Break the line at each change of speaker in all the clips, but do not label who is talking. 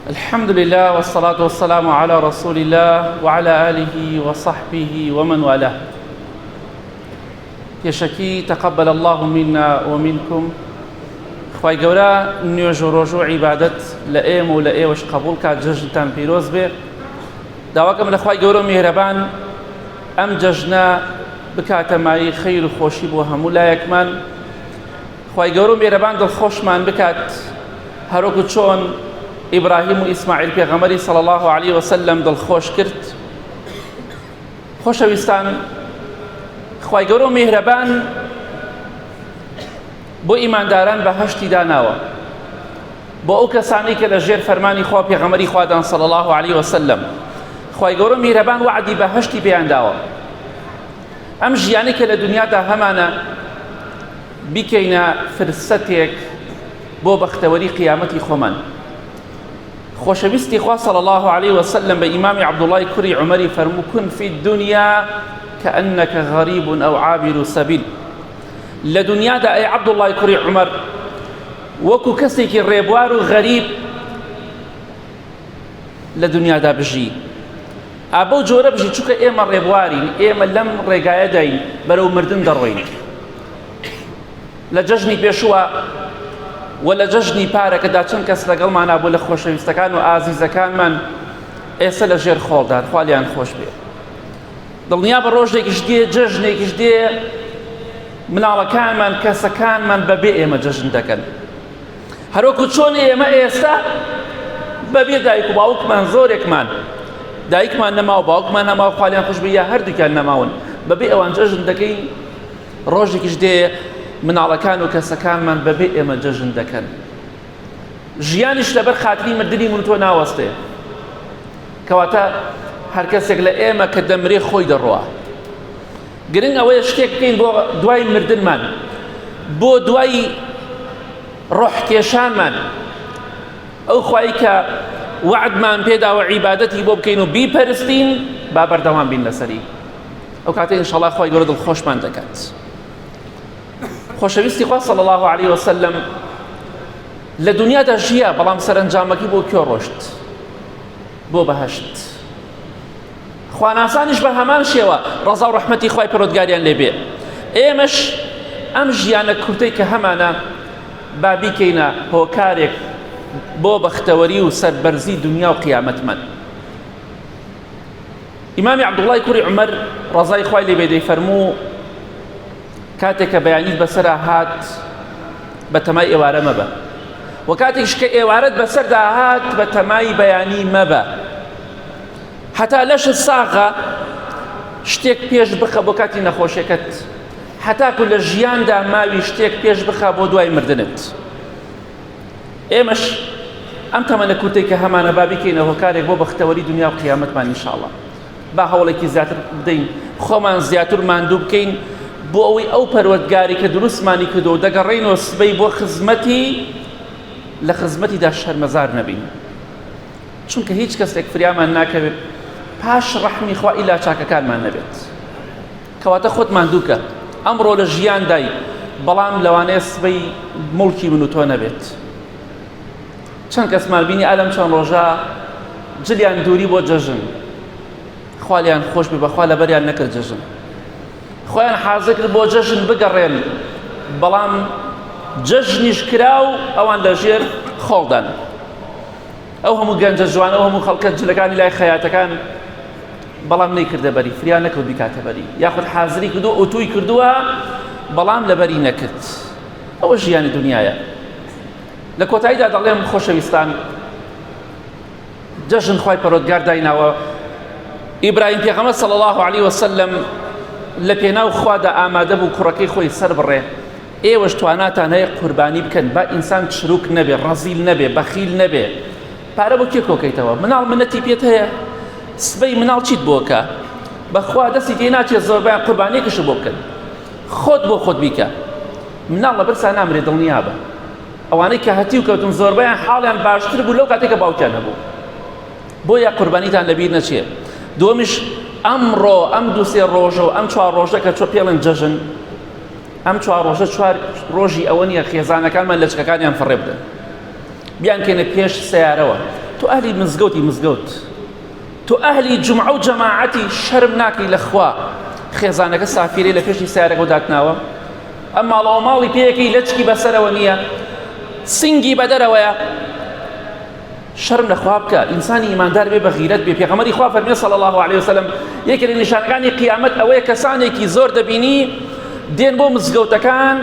الحمد لله والصلاة والسلام على رسول الله وعلى آله وصحبه ومن والاه. يشكي تقبل الله منا ومنكم. خواهي قولا نيوجو رجوع عبادت لأيم ولأي وش قبول كات ججنتان بيروز بي داواكم لخواهي قولا مهربان أم ججنا بكاتا ماي خير خوشي بو همو لا يكمن. خواهي قولا مهربان دل خوش من بكات هروكو چون إبراهيم وإسماعيل پیغمبری صلى الله عليه وسلم دل خوش کرد. خوشویستان خواهی گەورە مهربان بۆ ئیمانداران بەهەشتی داناوە بۆ ئەو کەسانی کە لە ژێر فەرمانی خوا پێغەمبەری خوادان صلى الله عليه وسلم. خواهی گەورە مهربان وعدی بەهەشتی پێیان داوە. ئەم ژیانی کە لە دنیادا هەمانە بیکەینە فرسەتێک بۆ بەختەوەری قیامەتی خۆمان. خوشویستی خوا صلى الله عليه وسلم بإمام عبد الله كري عمري فرمو كن في الدنيا كأنك غريب أو عابر سبيل. لدنيا دا أي عبد الله كري عمر وكو كسيك الريبوار غريب لدنيا دا بجي أبو جورا بجي چوك إيما الريبوارين إيما لم رقايا داين برو مردن دروين لججني بيشوا ولا ججني پارە کە دا چەند کەس لەگەڵمانە بۆ لە خۆشەویستەکان و ئازیزەکانمان ئێستا لە ژێر خۆڵدان خوالیان خۆش بێ. دڵنیا بە ڕۆژێکیش دێ جەژنێکیش دێ مناڵەکانمان کەسەکانمان بەبێ ئێمە جەژن دەکەن. هەروەکو چۆن ئێمە ئێستا بەبێ دایک و باوکمان زۆرێکمان دایکمان نەماوە باوکمان نەماوە خوالیان خۆش بێ یا هەردووکیان نەماون بەبێ ئەوان جەژن دەکەین. ڕۆژێکیش دێ مناڵەکان و کەسەکانمان بەبێ ئێمە جەژن دەکەن. ژیانیش لەبەر خاتری مردنی من تۆ ناوەستێ کەواتە هەر کەسێک لە ئێمە کە دەمرێ خۆی دەڕوا. گرنگ ئەوەیە شتێک بکەین بۆ دوای مردنمان بۆ دوای ڕۆحکێشانمان ئەو خوای کە وعدمان پێداوە عیبادەتی بۆ بکەین و بیپەرستین با بەردەوام بین لەسەری. ئەو کاتە ئینشەڵڵا خوای گەورە دڵخۆشمان دەکات. خوشویستی خوا صلى الله عليه وسلم لە دنیادا ژیە بەڵام سەرنجامەکەی بۆ کێ ڕۆشت؟ بۆ بەهەشت. خواناسانیش بە هەمان شێوە ڕەزا و ڕەحمەتی خوای پەروەردگاریان لێبێ. ئێمەش ئەم ژیانە کورتەی کە هەمانە با بیکەینە هۆکارێک بۆ بەختەوەری و سەربەرزی دنیا و قیامەتمان. ئیمامی عەبدوڵڵای کوڕی عومەر ڕەزای خوای لێبێ دەیفەرموو کاتێک کە بەیانیت بەسەرا هات بە تەمای ئێوارە مەبە و کاتێکش کە ئێوارەت بەسەردا هات بە تەمای بەیانی مەبە. هەتا لەشت ساغە شتێک پێش بخە بۆ کاتی نەخۆشیەکەت هەتاکو لە ژیاندا ماوی شتێک پێش بخە بۆ دوای مردنت. ئێمەش ئەم تەمەنە کورتەی کە هەمانە با بیکەینە هۆکارێک بۆ بەختەوەری دنیا و قیامەتمان ئینشاءڵڵا. با هەوڵێکی زیاتر بدەین خۆمان زیاتر ماندوو بکەین بۆ ئەوەی ئەو پەروەردگاری کە دروستمانی کردو دەگەڕێینەوە سبەی بۆ خزمەتی لە خزمەتیدا شەرمەزار نەبین. چونکە هیچ کەسێک فریامان ناکەوێت پاش ڕەحمی خوا ئیلا چاکەکانمان نەبێت. کەواتە خۆتمان دووکە ئەمڕۆ لە ژیاندای بەڵام لەوانەیە سبەی موڵکی من و تۆ نەبێت. چەند کەسمان بینی ئالەم چەند ڕۆژە جلیان دووری بۆ جەژن خوالیان خۆش بێ بەخوا لەبەریان نەکرد جەژن. خۆیان حازر کرد بۆ جەژن بگەڕێن بەڵام جەژنیش کرا و ئەوان لە ژێر خۆڵدان. ئەو هەموو گەنجە جوان ئەو هەموو خەڵکە جلەکانی لای خەیاتەکان بەڵام نەیکردە بەری فریان نەکرد بیکاتە بەری یاخود حازری کردو ئۆتوی کردووە بەڵام لەبەری نەکرد. ئەوە ژیانی دنیایە. لە کۆتاییدا دەڵێم خۆشەویستان جەژن خوای پەروەردگار دایناوە. ئیبراهیم پێغەمبەر صلی الله عليه وسلم لە پێناو خوادا ئامادە بوو کوڕەکەی خۆی سەر بڕێ. ئێوەش تواناتان هەیە قوربانی بکەن با ئینسان چروک نەبێ ڕەزیل نەبێ بەخیل نەبێ. پارە بۆ کێ کۆکەیتەوە؟ مناڵ منەتی پێت هەیە؟ سبەی مناڵ چیت بۆکە؟ بەخوا دەستی تێ ناچێت زۆربەیان قوربانیەکەش بۆ بکەن. خۆت بۆ خۆت بیکە. مناڵ لە بەرسا نامرێ دڵنیا بە. ئەوانەی کە هەتی و کەوتن زۆربەیان حاڵیان باشتر بوو لەو کاتێککە باوکیان هەبوو. بۆیە قوربانیتان لەبیر نەچێ. دووەمیش ئەمڕۆ ئەم دوو سێ ڕۆژە و ئەم چوار ڕۆژە کە چۆ پێڵێن جەژن ئەم چوار ڕۆژە چوار ڕۆژی ئەوە نییە خێزانەکانمان لە چکەکانیان فڕێ بدەن بیان کێنە پێش سیارەوە تو ئەهلی مزگەوتی مزگەوت، تو ئەهلی جومعە و جەماعەتی شەرم ناکەی لەخوا خێزانەکە سافیرەی لە پێشی سیارەکە داتناوە، ئەم ماڵەوە ماڵی پێیەکەی لەچکی بەسەرەوە نییە، سنگی بەدەرەوەیە. شەرم لەخوا بکە، ئینسانی ئیماندار بێ بە غیرەت بێ. پێغەمبەری خوا فەرمێ صلی الله علیه وسلم یەکێک لە نیشانەکانی قیامەت ئەوەیە کەسانێکی زۆر دەبینی دێن بۆ مزگەوتەکان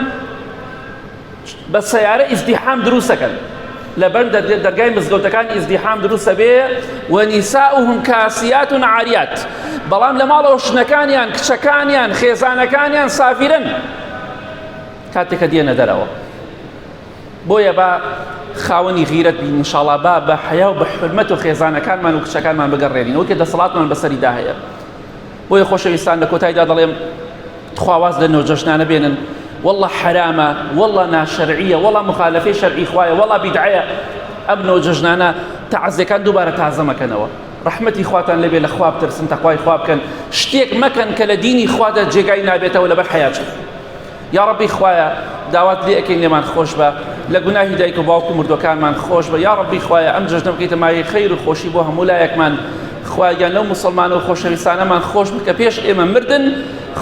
بە سەیارە ئیزدیحام دروستەکەن، لەبەر دەرگای مزگەوتەکان ئیزدیحام دروستە بێ وەنیساؤهم کاسیات عاریات، بەڵام لە ماڵەوە شنەکانیان کچەکانیان خێزانەکانیان سافرن کاتێکە دێنە دەرەوە. بۆیە بە خاوەنی غیرەت بین ئینشاءڵڵا، با بە حیا و بە حورمەت و خێزانەکانمان و کچەکانمان بگەڕێنین وەکێ دەسەڵاتمان بەسەریدا هەیە. بۆیە خۆشەویستان لە کۆتاییدا دەڵێم خواواز لە نەوجەژنانە بێنن، والله حرامە، والله ناشەرعیە، والله مخالفەی شەرعی خوایە، والله بیدعەیە. ئەم نەوجەژنانە تەعەزیەکان دووبارە تازە مەکەنەوە، ڕەحمەتی خواتان لێبێ، لە خوا بترسن، تەقوای خوا بکەن، شتێک مەکەن کە لە دینی خوادا جێگای نابێتەوە لەبەر حەیاچن. یا ڕەبی خوایە داوات لێ ئەکەین لێمان خۆش بە، لە گوناهی دایک و باوک و مردوەکانمان خۆش بە. یا ڕەبی خوایە ئەم جەژنە بکەیتە مایەی خەیر و خۆشی بۆ هەموو لایەکمان. خوایان لەو موسڵمانە و خۆشەویستانەمان خۆش بکە پێش ئێمە مردن،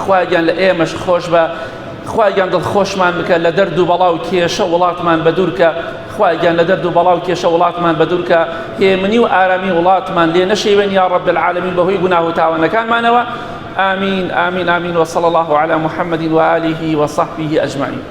خوایان لە ئێمەش خۆش بە، خوایان دڵخۆشمان بکە، لە دەرد و بەڵاو کێشە وڵاتمان بەدوورکە، خوایان لە دەرد و بەڵاو کێشە وڵاتمان بەدوورکە، هێمنی و ئارامی وڵاتمان لێ نەشێوێن یا رب العالمین بەهۆی گوناه و تاوانەکانمانەوە. آمين آمين آمين وصلى الله على محمد وآله وصحبه أجمعين.